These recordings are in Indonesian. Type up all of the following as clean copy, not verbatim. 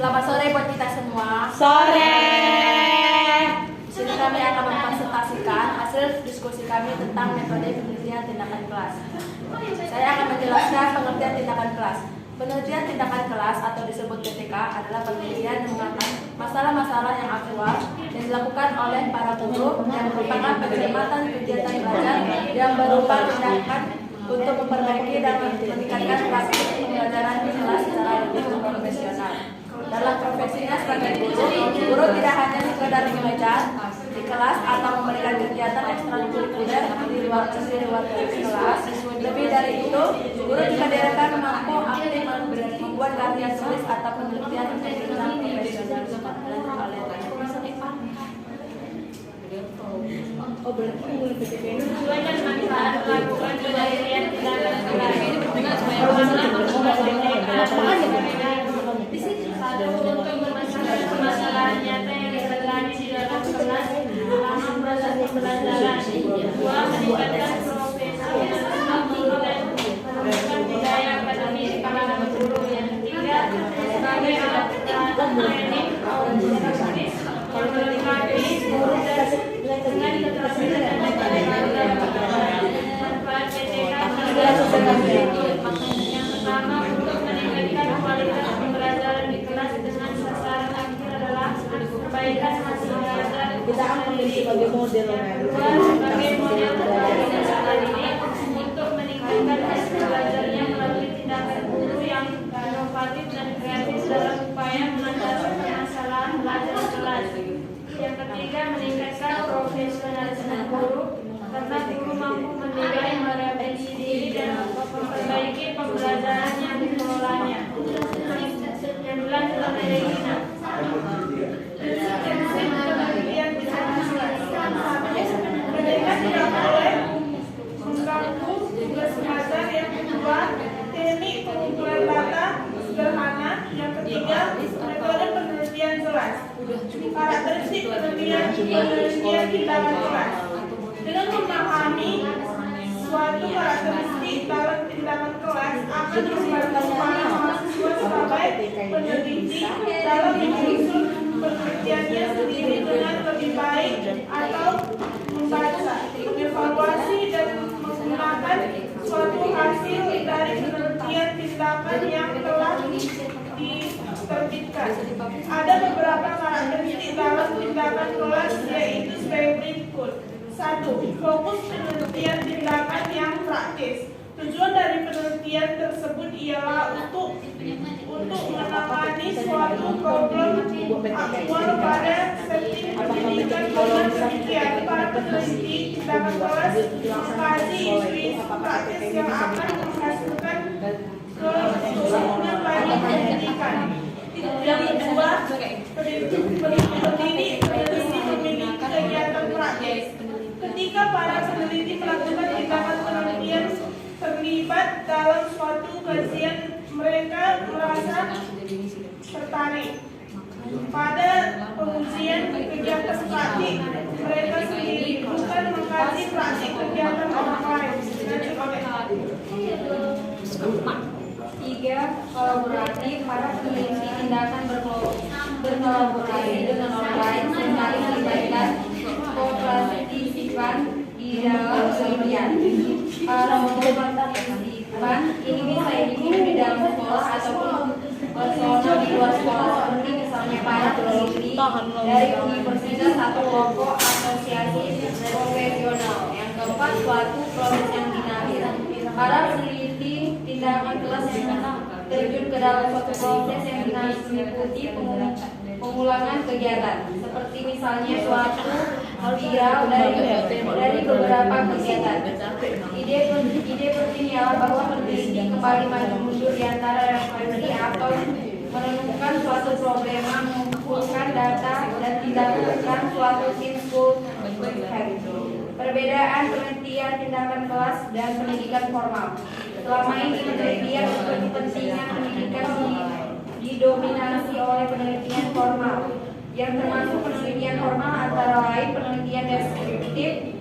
Selamat sore buat kita semua. Sore. Di sini kami akan mempresentasikan hasil diskusi kami tentang metode penelitian tindakan kelas. Saya akan menjelaskan pengertian tindakan kelas. Penelitian tindakan kelas atau disebut PTK adalah penelitian yang mengangkat masalah-masalah yang aktual yang dilakukan oleh para guru yang merupakan pencermatan kegiatan belajar yang berupa tindakan untuk memperbaiki dan meningkatkan praktik pembelajaran di kelas secara lebih profesional. Dalam profesinya sebagai guru tidak hanya sekedar mengajar di kelas atau memberikan kegiatan ekstrakurikuler di luar kelas. Lebih dari itu, guru juga diharapkan mampu aktif membuat karya tulis atau penelitian untuk bidang profesional oleh tujuannya manfaat melakukan penelitian tindakan kelas. Satu, untuk permasalahan nyata yang dialami di dalam kelas selama proses pembelajaran. Dua, meningkatkan profesionalisme dan menumbuhkan budaya akademis di kalangan guru. Yang ketiga, sebagai alat training profesionalis yang melengkapi guru dan dengan keterampilan dan keterampilan manfaat PTK. Yang pertama, untuk meningkatkan kualitas pembelajaran di kelas dengan sasaran akhir adalah perbaikan hasil belajar Kita akan menjadi sebagai model. Kedua, sebagai model terbaik saat ini untuk meningkatkan hasil belajarnya melalui tindakan guru yang inovatif dan kreatif dalam upaya mengatasi permasalahan belajar di kelas. Yang ketiga, meningkatkan profesionalisme guru karena guru mampu menilai, merevisi diri dan memperbaiki pembelajaran yang dikelolanya. Yang dilanjut oleh Regina. Mereka tidak boleh mengganggu tugas mengajar. Yang kedua, teknik pengumpulan data sederhana. Yang ketiga, metode penelitian jelas. Karakteristik penelitian tindakan kelas. Dengan memahami suatu karakteristik dalam tindakan kelas akan membantu para mahasiswa sebagai peneliti dalam menyusun penelitiannya sendiri dengan lebih baik atau membaca, mengevaluasi dan menggunakan suatu hasil dari penelitian tindakan yang telah diterbitkan. Ada beberapa karakteristik dalam tindakan kelas yaitu sebagai berikut. 1. Fokus penelitian tindakan yang praktis. Tujuan dari penelitian tersebut ialah untuk menangani suatu problem aktual pada setting pendidikan. Dengan demikian, para peneliti tindakan kelas mengkaji isu-isu praktis yang akan menghasilkan keseluruhan bagi pendidikan. Yang kedua, peneliti memiliki kegiatan praktis. Ketika para peneliti melakukan tindakan penelitian terlibat dalam suatu kajian, mereka merasa tertarik pada pengujian kegiatan praktik mereka sendiri, bukan mengkaji praktik kegiatan orang lain. Tiga, kolaboratif. Para peneliti tindakan berkolaborasi dengan orang lain sehingga melibatkan kopartisipasi di dalam penelitian. Para kopartisipan ini bisa individu di dalam sekolah ataupun personal di luar sekolah, seperti misalnya para peneliti dari universitas atau kelompok asosiasi profesional. Yang keempat, suatu proses yang dinamis. Para peneliti tindakan kelas yang terjun ke dalam suatu proses yang dinamis meliputi pengulangan kegiatan, seperti misalnya suatu viral dari beberapa kegiatan. Ide penting ialah bahwa peneliti kembali maju mundur di antara refleksi atau menemukan suatu problema, mengumpulkan data dan dilakukan suatu simpul. Perbedaan penelitian tindakan kelas dan pendidikan formal. Selama ini penelitian untuk kepentingan pendidikan didominasi oleh penelitian formal, yang termasuk penelitian formal antara lain penelitian deskriptif,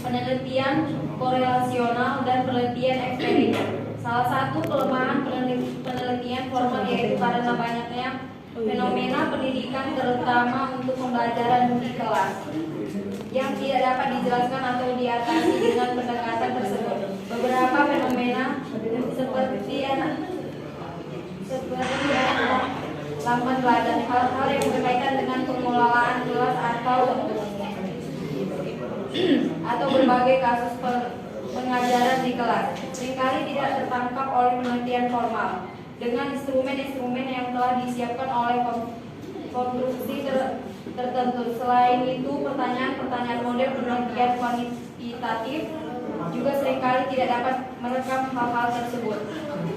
penelitian korelasional, dan penelitian eksperimen. Salah satu kelemahan penelitian formal yaitu karena banyaknya fenomena pendidikan terutama untuk pembelajaran di kelas yang tidak dapat dijelaskan atau diatasi dengan pendekatan tersebut. Beberapa fenomena seperti lamban belajar, hal-hal yang berkaitan dengan pengelolaan kelas atau berbagai kasus pengajaran di kelas seringkali tidak tertangkap oleh penelitian formal dengan instrumen-instrumen yang telah disiapkan oleh konstruksi tertentu. Selain itu, pertanyaan-pertanyaan model penelitian kuantitatif juga seringkali tidak dapat merekam hal-hal tersebut.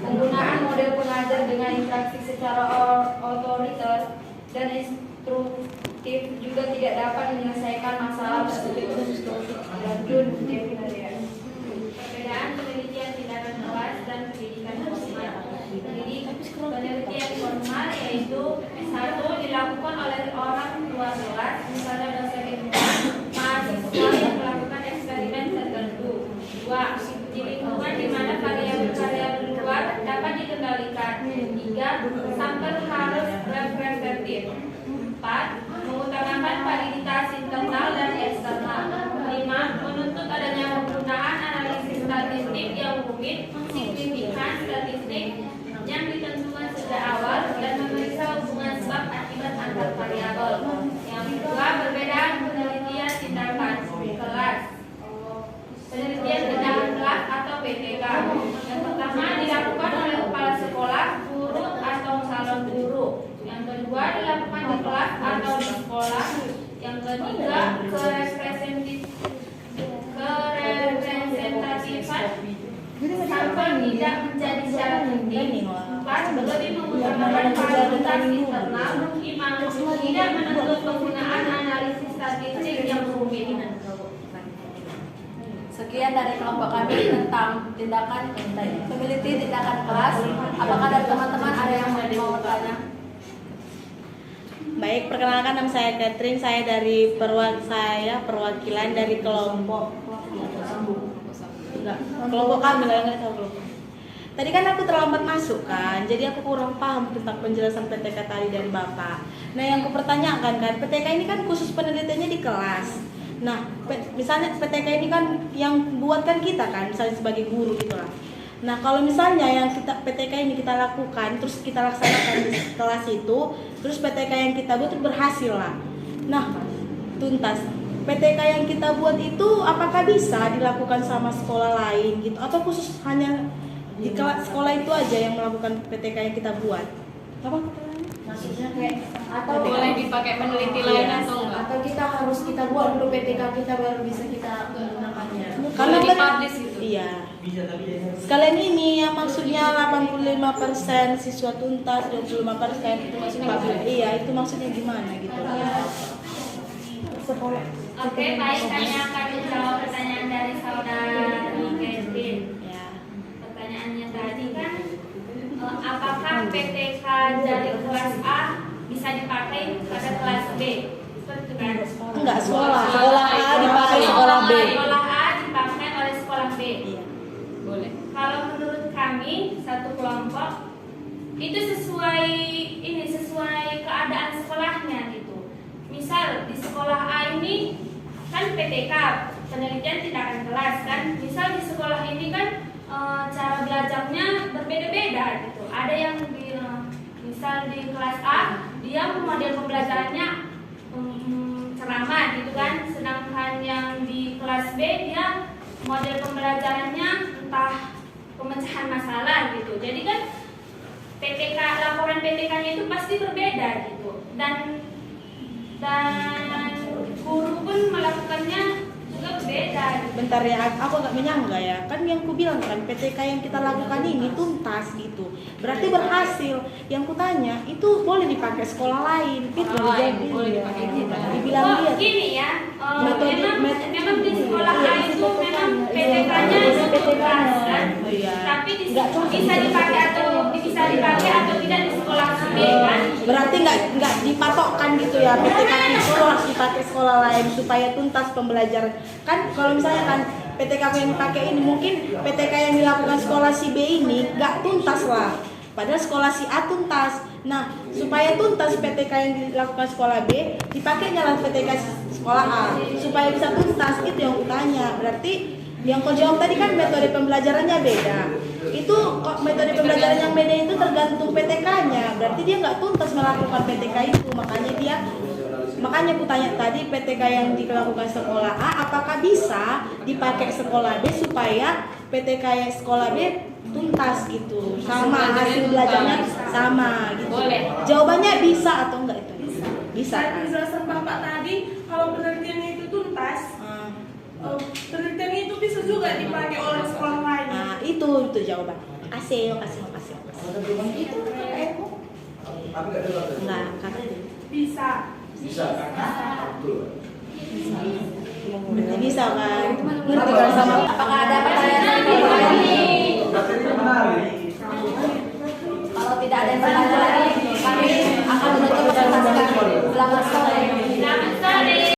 Penggunaan model pengajar dengan interaksi secara otoriter dan instruktif juga tidak dapat menyelesaikan masalah tersebut. Lanjut, perbedaan penelitian tindakan kelas dan pendidikan formal. Penelitian formal yaitu satu, dilakukan oleh orang tua kelas, misalnya dosen ilmuwan, mahasiswa yang melakukan eksperimen tertentu. Dua, di lingkungan di mana variabel-variabel luar dapat dikendalikan. Tiga, sampel harus representatif. Empat, mengutamakan validitas internal dan eksternal. Lima, menuntut adanya penggunaan analisis statistik yang rumit, signifikan statistik yang ditentukan sejak awal dan memeriksa hubungan sebab akibat antar variabel. Yang kedua, perbedaan penelitian tindakan kelas. Penelitian tindakan kelas atau PTK. Yang pertama dilakukan oleh kepala sekolah, guru atau calon guru. Yang kedua dilakukan di kelas atau di sekolah. Yang ketiga kerepresentatifan sampel tidak menjadi syarat penting. Empat, lebih mengutamakan validitas internal, tidak menuntut penggunaan analisis statistik yang rumit. Sekian dari kelompok kami tentang tindakan peneliti tindakan kelas. Apakah dari teman-teman ada yang mau bertanya? Baik, perkenalkan nama saya Catherine. Saya dari perwakilan dari kelompok kami lah, nggak tahu kelompok. Tadi kan aku terlambat masuk kan, jadi aku kurang paham tentang penjelasan PTK tadi dari Bapak. Nah, yang aku pertanyakan kan, PTK ini kan khusus penelitiannya di kelas. Nah, misalnya PTK ini kan yang buatkan kita kan, misalnya sebagai guru gitu lah. Nah, kalau misalnya yang PTK ini kita lakukan, terus kita laksanakan di kelas itu, terus PTK yang kita buat itu berhasil lah. Nah, tuntas. PTK yang kita buat itu apakah bisa dilakukan sama sekolah lain gitu, atau khusus hanya di sekolah itu aja yang melakukan PTK yang kita buat? Apa? Maksudnya kayak atau boleh dipakai peneliti lain atau enggak? Atau kita harus kita buat dulu PTK kita baru bisa kita gunakannya. Karena Boleh dipublish gitu. Iya. Sekalian ini yang maksudnya 85% siswa tuntas, 25% itu maksudnya iya, itu maksudnya gimana gitu. Oke, baik, saya akan menjawab pertanyaan dari saudari Kevin. Ya. Pertanyaannya tadi kan, apakah PTK dari kelas A bisa dipakai pada kelas B? Seperti itu kan? Enggak, sekolah A dipakai sekolah B. Sekolah A dipakai oleh sekolah B. Iya. Boleh. Kalau menurut kami satu kelompok itu sesuai keadaan sekolahnya gitu. Misal di sekolah A ini kan PTK, penelitian tindakan kelas kan. Misal di sekolah ini kan cara belajarnya berbeda-beda gitu. Ada yang misal di kelas A dia model pembelajarannya ceramah gitu kan. Sedangkan yang di kelas B dia model pembelajarannya entah pemecahan masalah gitu. Jadi kan PTK, laporan PTK-nya itu pasti berbeda gitu. Dan guru pun melakukannya juga berbeda gitu. Bentar ya, aku agak menyangga ya. Kan yang ku bilang kan PTK yang kita lakukan ini tuntas gitu. Berarti berhasil. Yang ku tanya itu boleh dipakai sekolah lain. Itu Boleh dipakai kita. Dibilang dia. Gini ya, Metode- memang di sekolah A itu memang PTK-nya tuntas kan. Tapi bisa dipakai atau tidak di sekolah B kan. Berarti nggak dipatokkan gitu ya, PTK itu harus dipakai sekolah lain supaya tuntas pembelajaran. Kan kalau misalnya kan PTK yang dipakai ini mungkin PTK yang dilakukan sekolah si B ini nggak tuntas lah. Padahal sekolah si A tuntas. Nah, supaya tuntas PTK yang dilakukan sekolah B, dipakainya lah PTK sekolah A. Supaya bisa tuntas, itu yang kutanya. Berarti yang kau jawab tadi kan metode pembelajarannya beda. Itu kok metode pembelajaran yang beda itu tergantung PTK-nya. Berarti dia nggak tuntas melakukan PTK itu. Makanya aku tanya tadi PTK yang dilakukan sekolah A apakah bisa dipakai sekolah B supaya PTK yang sekolah B tuntas gitu. Sama hasil belajarnya sama gitu. Boleh. Jawabannya bisa atau enggak itu? Bisa Saat kan? penjelasan Bapak tadi, kalau penelitiannya itu tuntas, penelitiannya itu bisa juga dipakai oleh sekolah lain. Nah, itu jawaban. Makasih. Itu enggak kata Bisa. berarti bisa kan? Ngerti kan sama? Apakah ada pertanyaan lagi? Kalau tidak ada pertanyaan